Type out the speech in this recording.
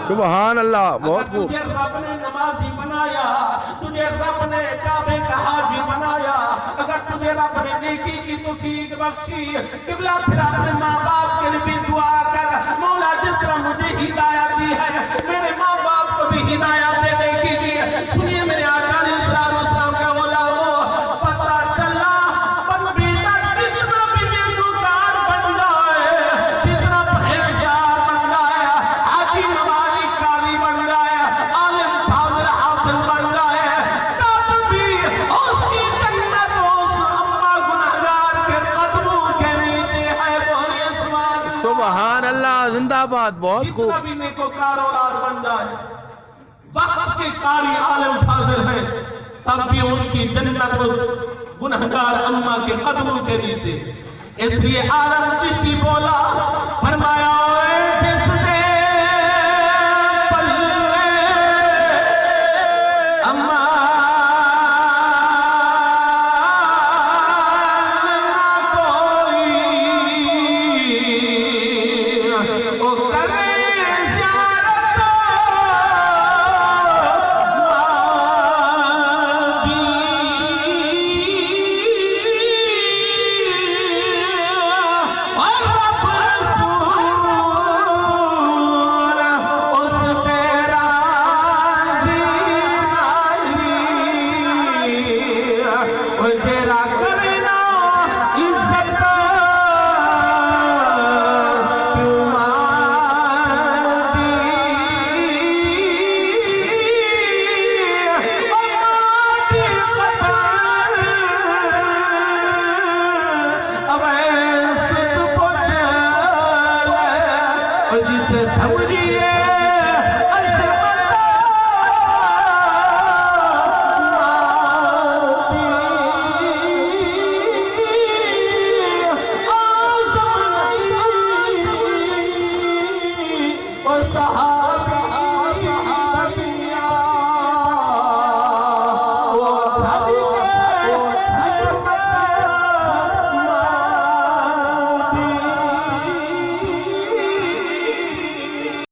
सुभान अल्लाह, बहुत खूब। तुझे रब ने नमाजी बनाया, तुझे रब ने काबे का हाजी बनाया, अगर तुझे रब ने नेकी की तौफीक बख्शी, किबला फिर अपने माँ बाप के लिए भी दुआ कर, मौला जिस तरह मुझे हिदायत दी है मेरे माँ बाप को भी हिदायत देने की दी है। सुनिए मेरे आका अलैहिस्सलाम का गुलामो, पता चला बन बेटा कितना भी नेकूकार बन जाए, कितना परहेजगार बन जाए, हाजी नमाजी कारी बन जाए, आलिम फाजिल हाफिज बन जाए, तब भी उसकी जन्नत उस अम्मा गुनहगार के कदमों के नीचे है। बोलिए सुभान अल्लाह। सुभान अल्लाह, जिंदाबाद, बहुत खूब। जितना भी नेकोकार औलाद बन जाए, वक्त के कारी आलिम फाजिल है, तब भी उनकी जन्नत उस गुनहगार अम्मा के कदमों के नीचे। इसलिए आलम चिश्ती बोला, फरमाया